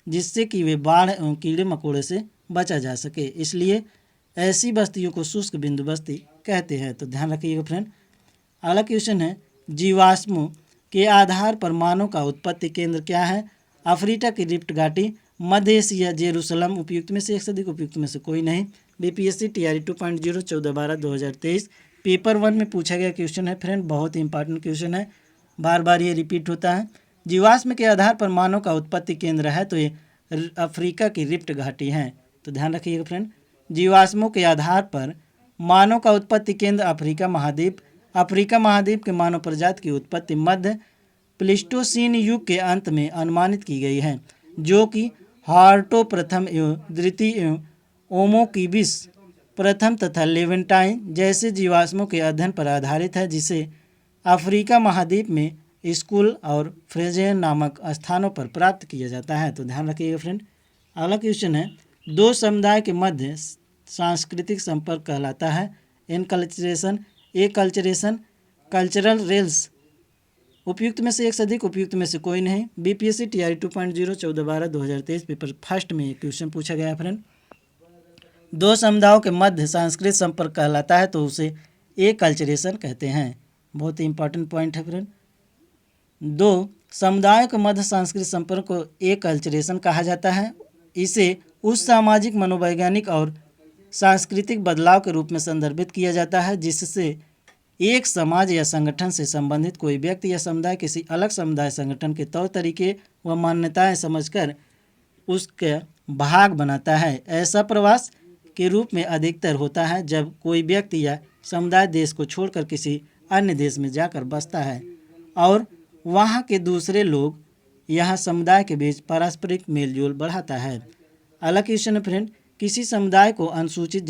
जिससे कि वे बाढ़ एवं कीड़े मकोड़े से बचा जा सके, इसलिए ऐसी बस्तियों को शुष्क बिंदु बस्ती कहते हैं। तो ध्यान रखिएगा फ्रेंड। अगला क्वेश्चन है जीवाश्मों के आधार पर मानव का उत्पत्ति केंद्र क्या है? अफ्रीका की रिफ्ट घाटी, मध्य एशिया, जेरूसलम। उपयुक्त में से एक से अधिक, उपयुक्त में से कोई नहीं। बीपीएससी टीआरई 2.0 14/12/2023 पेपर 1 में पूछा गया क्वेश्चन है फ्रेंड, बहुत ही इंपॉर्टेंट क्वेश्चन है, बार बार ये रिपीट होता है। जीवाश्म के आधार पर मानव का उत्पत्ति केंद्र है तो ये अफ्रीका की रिफ्ट घाटी है। तो ध्यान रखिएगा फ्रेंड, जीवाश्मों के आधार पर मानव का उत्पत्ति केंद्र अफ्रीका महाद्वीप। अफ्रीका महाद्वीप के मानव प्रजाति की उत्पत्ति मध्य प्लीस्टोसीन युग के अंत में अनुमानित की गई है, जो कि हार्टो प्रथम एवं द्वितीय एवं ओमोकिबिस प्रथम तथा लेवेंटाइन जैसे जीवाश्मों के अध्ययन पर आधारित है, जिसे अफ्रीका महाद्वीप में स्कूल और फ्रेजेन नामक स्थानों पर प्राप्त किया जाता है। तो ध्यान रखिएगा फ्रेंड। अगला क्वेश्चन है दो समुदाय के मध्य सांस्कृतिक संपर्क कहलाता है एनकल्चरेशन, एकल्चरेशन, कल्चरल रेल्स। उपयुक्त में से एक से अधिक, उपयुक्त में से कोई नहीं। बीपीएससी टीआरई 2.0 14/12/2023 पेपर फर्स्ट में क्वेश्चन पूछा गया फ्रेंड। दो समुदायों के मध्य सांस्कृतिक संपर्क कहलाता है तो उसे एकल्चरेशन कहते हैं। बहुत ही इंपॉर्टेंट पॉइंट है फ्रेंड। दो समुदायों के मध्य सांस्कृतिक संपर्क को एकल्चरेशन कहा जाता है। इसे उस सामाजिक, मनोवैज्ञानिक और सांस्कृतिक बदलाव के रूप में संदर्भित किया जाता है जिससे एक समाज या संगठन से संबंधित कोई व्यक्ति या समुदाय किसी अलग समुदाय संगठन के तौर तरीके व मान्यताएं समझकर उसके भाग बनाता है। ऐसा प्रवास के रूप में अधिकतर होता है जब कोई व्यक्ति या समुदाय देश को छोड़कर किसी अन्य देश में जाकर बसता है और वहाँ के दूसरे लोग यहाँ समुदाय के बीच पारस्परिक मेलजोल बढ़ाता है। अलग क्वेश्चन है फ्रेंड, किसी समुदाय को अनुसूचित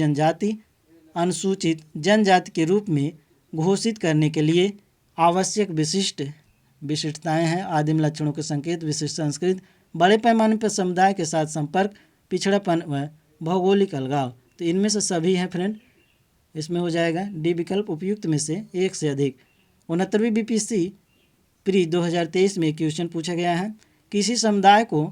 जनजाति के रूप में घोषित करने के लिए आवश्यक विशिष्टताएं हैं। आदिम लक्षणों के संकेत, विशिष्ट संस्कृति, बड़े पैमाने पर समुदाय के साथ संपर्क, पिछड़ापन व भौगोलिक अलगाव। तो इनमें से सभी हैं फ्रेंड, इसमें हो जाएगा डी विकल्प, उपयुक्त में से एक से अधिक। 69वीं बीपीएससी प्री 2023 में क्वेश्चन पूछा गया है किसी समुदाय को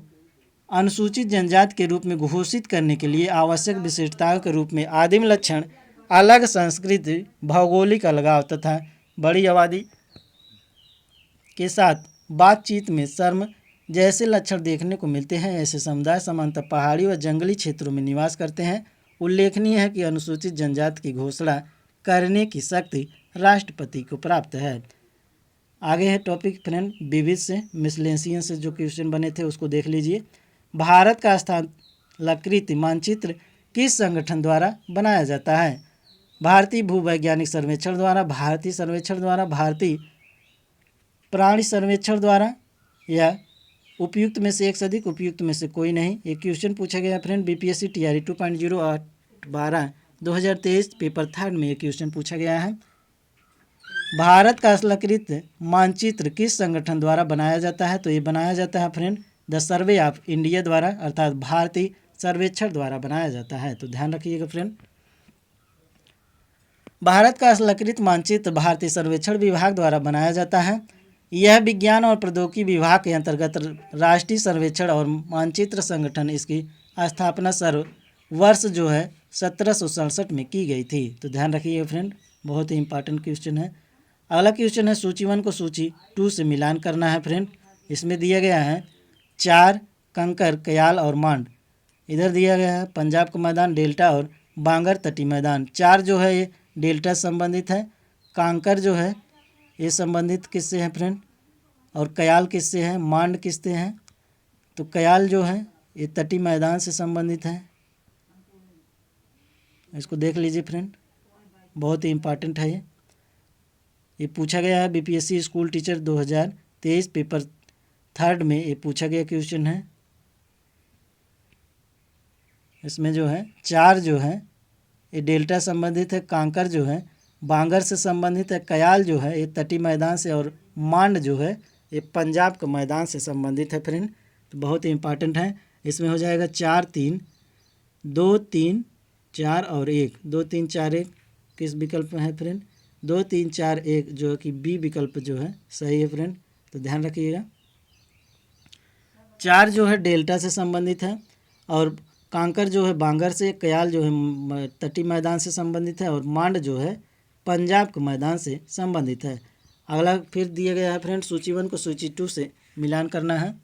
अनुसूचित जनजाति के रूप में घोषित करने के लिए आवश्यक विशेषताओं के रूप में आदिम लक्षण, अलग संस्कृति, भौगोलिक अलगाव तथा बड़ी आबादी के साथ बातचीत में शर्म जैसे लक्षण देखने को मिलते हैं। ऐसे समुदाय सामान्यतः पहाड़ी व जंगली क्षेत्रों में निवास करते हैं। उल्लेखनीय है कि अनुसूचित जनजाति की घोषणा करने की शक्ति राष्ट्रपति को प्राप्त है। आगे है टॉपिक फ्रेंड विविध से, मिसलेनियस से जो क्वेश्चन बने थे उसको देख लीजिए। भारत का स्थलाकृति मानचित्र किस संगठन द्वारा बनाया जाता है? भारतीय भूवैज्ञानिक सर्वेक्षण द्वारा, भारतीय सर्वेक्षण द्वारा, भारतीय प्राणी सर्वेक्षण द्वारा या उपयुक्त में से एक से अधिक, उपयुक्त में से कोई नहीं। एक क्वेश्चन पूछा गया फ्रेंड बीपीएससी टीआरई 2.08/12/2023 पेपर 3 में ये क्वेश्चन पूछा गया है। भारत का स्थलाकृत मानचित्र किस संगठन द्वारा बनाया जाता है? तो ये बनाया जाता है friend the survey of India द्वारा, अर्थात भारतीय सर्वेक्षण द्वारा बनाया जाता है। तो ध्यान रखिएगा फ्रेंड। भारत का स्थलाकृत मानचित्र भारतीय सर्वेक्षण विभाग द्वारा बनाया जाता है। यह विज्ञान और प्रौद्योगिकी विभाग के अंतर्गत राष्ट्रीय सर्वेक्षण और मानचित्र संगठन, इसकी स्थापना वर्ष जो है 1767 में की गई थी। तो ध्यान रखिएगा फ्रेंड, बहुत ही इंपॉर्टेंट क्वेश्चन है। अगला क्वेश्चन है सूची 1 को सूची 2 से मिलान करना है फ्रेंड। इसमें दिया गया है 4 कंकर, कयाल और मांड। इधर दिया गया है पंजाब का मैदान, डेल्टा और बांगर तटीय मैदान। 4 जो है ये डेल्टा से संबंधित है, कांकर जो है ये संबंधित किससे है फ्रेंड, और कयाल किससे है, मांड किससे है? तो कयाल जो है ये तटीय मैदान से संबंधित है। इसको देख लीजिए फ्रेंड, बहुत ही इम्पॉर्टेंट है ये पूछा गया है बीपीएससी स्कूल टीचर 2023 पेपर 3 में ये पूछा गया क्वेश्चन है। इसमें जो है 4 जो है ये डेल्टा संबंधित है, कांकर जो है बांगर से संबंधित है, कयाल जो है ये तटीय मैदान से, और मांड जो है ये पंजाब के मैदान से संबंधित है फ्रेंड। तो बहुत ही इंपॉर्टेंट है। इसमें हो जाएगा 4 3 2 3 4 और 1, 2 3 4 1 किस विकल्प में है फ्रेंड? 2 3 4 1 जो कि बी विकल्प जो है सही है फ्रेंड। तो ध्यान रखिएगा 4 जो है डेल्टा से संबंधित है, और कांकर जो है बांगर से, कयाल जो है तटीय मैदान से संबंधित है, और मांड जो है पंजाब के मैदान से संबंधित है। अगला फिर दिया गया है फ्रेंड सूची 1 को सूची 2 से मिलान करना है।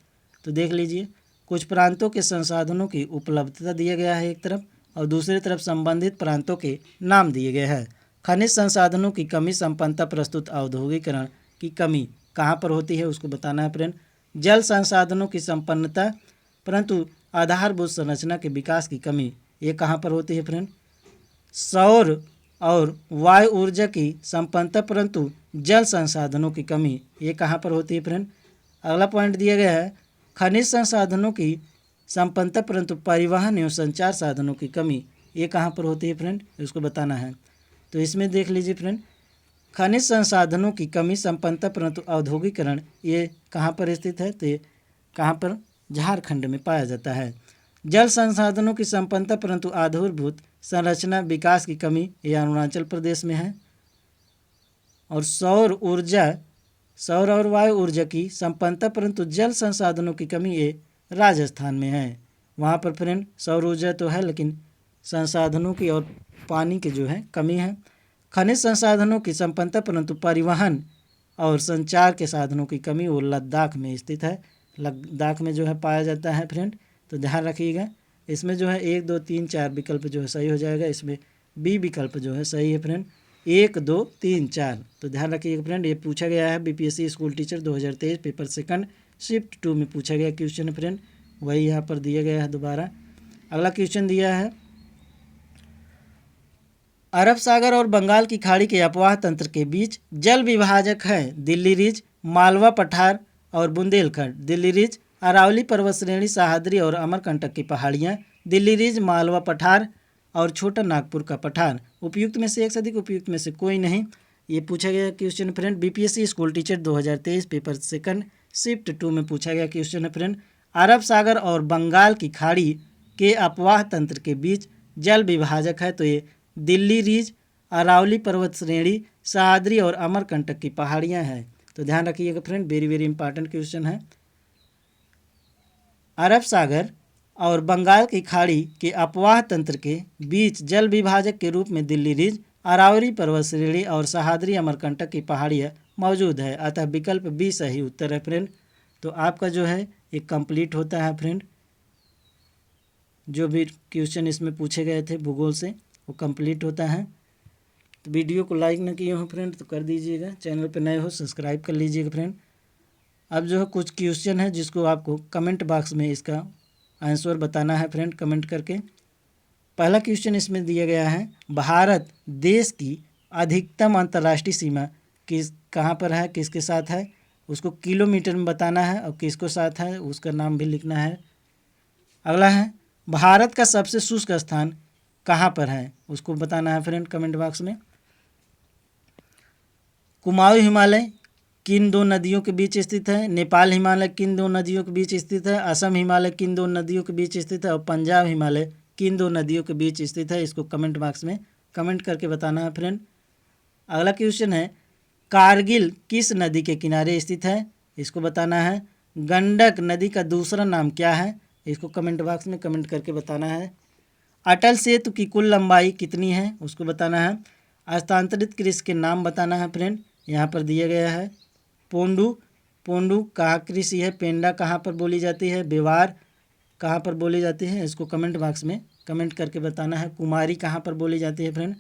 तो देख लीजिए, कुछ प्रांतों के संसाधनों की उपलब्धता दिया गया है एक तरफ, और दूसरी तरफ संबंधित प्रांतों के नाम दिए गए हैं। खनिज संसाधनों की कमी, संपन्नता प्रस्तुत औद्योगिकरण की कमी कहाँ पर होती है उसको बताना है फ्रेंड। जल संसाधनों की संपन्नता परंतु आधारभूत संरचना के विकास की कमी, ये कहाँ पर होती है फ्रेंड? सौर और वायु ऊर्जा की संपन्नता परंतु जल संसाधनों की कमी, ये कहाँ पर होती है फ्रेंड? अगला पॉइंट दिया गया है खनिज संसाधनों की संपन्नता परंतु परिवहन एवं संचार साधनों की कमी, ये कहाँ पर होती है फ्रेंड, इसको बताना है। तो इसमें देख लीजिए फ्रेंड, खनिज संसाधनों की कमी, संपन्नता परंतु औद्योगिकरण, ये कहाँ पर स्थित है? तो ये कहाँ पर? झारखंड में पाया जाता है। जल संसाधनों की संपन्नता परंतु आधारभूत संरचना विकास की कमी, ये अरुणाचल प्रदेश में है। और सौर और वायु ऊर्जा की संपन्नता परंतु जल संसाधनों की कमी, ये राजस्थान में है। वहाँ पर फ्रेंड सौर ऊर्जा तो है लेकिन संसाधनों की और पानी की जो है कमी है। खनिज संसाधनों की संपन्नता परंतु परिवहन और संचार के साधनों की कमी, वो लद्दाख में स्थित है। लद्दाख में जो है पाया जाता है फ्रेंड। तो ध्यान रखिएगा, इसमें जो है 1 2 3 4 विकल्प जो है सही हो जाएगा। इसमें बी विकल्प जो है सही है फ्रेंड, 1 2 3 4। तो ध्यान रखिएगा फ्रेंड, ये पूछा गया है BPSC school teacher 2023 paper 2 shift 2 में पूछा गया क्वेश्चन है फ्रेंड, वही यहाँ पर दिया गया है दोबारा। अगला क्वेश्चन दिया है अरब सागर और बंगाल की खाड़ी के अपवाह तंत्र के बीच जल विभाजक है दिल्ली रिज, मालवा पठार और बुंदेलखंड। दिल्ली रिज, अरावली पर्वत श्रेणी, सह्याद्री और अमरकंटक की पहाड़ियाँ। दिल्ली रिज, मालवा पठार और छोटा नागपुर का पठार। उपयुक्त में से एक से अधिक, उपयुक्त में से कोई नहीं। ये पूछा गया question friend BPSC school teacher 2023 paper 2 shift 2 में पूछा गया क्वेश्चन है फ्रेंड। अरब सागर और बंगाल की खाड़ी के अपवाह तंत्र के बीच जल विभाजक है। तो ये दिल्ली रिज, अरावली पर्वत श्रेणी, सह्याद्री और अमरकंटक की पहाड़ियाँ हैं। तो ध्यान रखिएगा friend, very very important question है। अरब सागर और बंगाल की खाड़ी के अपवाह तंत्र के बीच जल विभाजक के रूप में दिल्ली रिज, अरावली पर्वत श्रेणी और सह्याद्री अमरकंटक की पहाड़ियाँ मौजूद है, अतः विकल्प बी सही उत्तर है फ्रेंड। तो आपका जो है ये कंप्लीट होता है फ्रेंड, जो भी क्वेश्चन इसमें पूछे गए थे भूगोल से वो कंप्लीट होता है। तो वीडियो को लाइक न किए हो फ्रेंड तो कर दीजिएगा, चैनल पर नए हो सब्सक्राइब कर लीजिएगा फ्रेंड। अब जो है कुछ क्वेश्चन है जिसको आपको कमेंट बॉक्स में इसका आंसर बताना है फ्रेंड, कमेंट करके। पहला क्वेश्चन इसमें दिया गया है भारत देश की अधिकतम अंतर्राष्ट्रीय सीमा कहाँ पर है, किसके साथ है, उसको किलोमीटर में बताना है और किसको साथ है उसका नाम भी लिखना है। अगला है भारत का सबसे शुष्क स्थान कहाँ पर है, उसको बताना है फ्रेंड कमेंट बॉक्स में। कुमाऊं हिमालय किन दो नदियों के बीच स्थित है, नेपाल हिमालय किन दो नदियों के बीच स्थित है, असम हिमालय किन दो नदियों के बीच स्थित है और पंजाब हिमालय किन दो नदियों के बीच स्थित है, इसको कमेंट बॉक्स में कमेंट करके बताना है फ्रेंड। अगला क्वेश्चन है कारगिल किस नदी के किनारे स्थित है, इसको बताना है। गंडक नदी का दूसरा नाम क्या है, इसको कमेंट बॉक्स में कमेंट करके बताना है। अटल सेतु की कुल लंबाई कितनी है, उसको बताना है। हस्तांतरित कृषि के नाम बताना है फ्रेंड, यहाँ पर दिया गया है। पोंडू पोंडू कहाँ कृषि है, पेंडा कहाँ पर बोली जाती है, बेवार कहाँ पर बोली जाती है, इसको कमेंट बॉक्स में कमेंट करके बताना है। कुमारी कहाँ पर बोली जाती है फ्रेंड।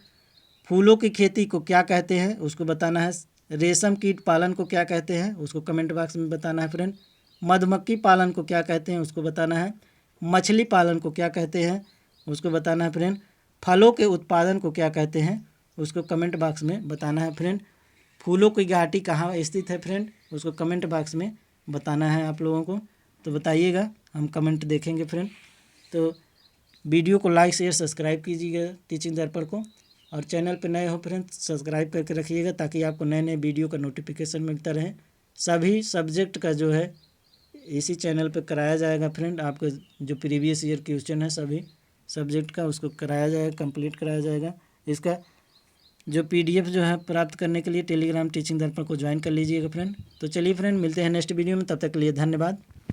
फूलों की खेती को क्या कहते हैं, उसको बताना है। रेशम कीट पालन को क्या कहते हैं, उसको कमेंट बॉक्स में बताना है फ्रेंड। मधुमक्खी पालन को क्या कहते हैं, उसको बताना है। मछली पालन को क्या कहते हैं, उसको बताना है फ्रेंड। फलों के उत्पादन को क्या कहते हैं, उसको कमेंट बॉक्स में बताना है फ्रेंड। फूलों की घाटी कहाँ स्थित है फ्रेंड, उसको कमेंट बॉक्स में बताना है आप लोगों को। तो बताइएगा, हम कमेंट देखेंगे फ्रेंड। तो वीडियो को लाइक शेयर सब्सक्राइब कीजिएगा टीचिंग दर्पण को, और चैनल पर नए हो फ्रेंड सब्सक्राइब करके रखिएगा ताकि आपको नए नए वीडियो का नोटिफिकेशन मिलता रहे। सभी सब्जेक्ट का जो है इसी चैनल पर कराया जाएगा फ्रेंड। आपका जो प्रीवियस ईयर क्वेश्चन है सभी सब्जेक्ट का उसको कराया जाएगा, कंप्लीट कराया जाएगा। इसका जो PDF जो है प्राप्त करने के लिए टेलीग्राम टीचिंग दर्पण को ज्वाइन कर लीजिएगा फ्रेंड। तो चलिए फ्रेंड मिलते हैं नेक्स्ट वीडियो में, तब तक के लिए धन्यवाद।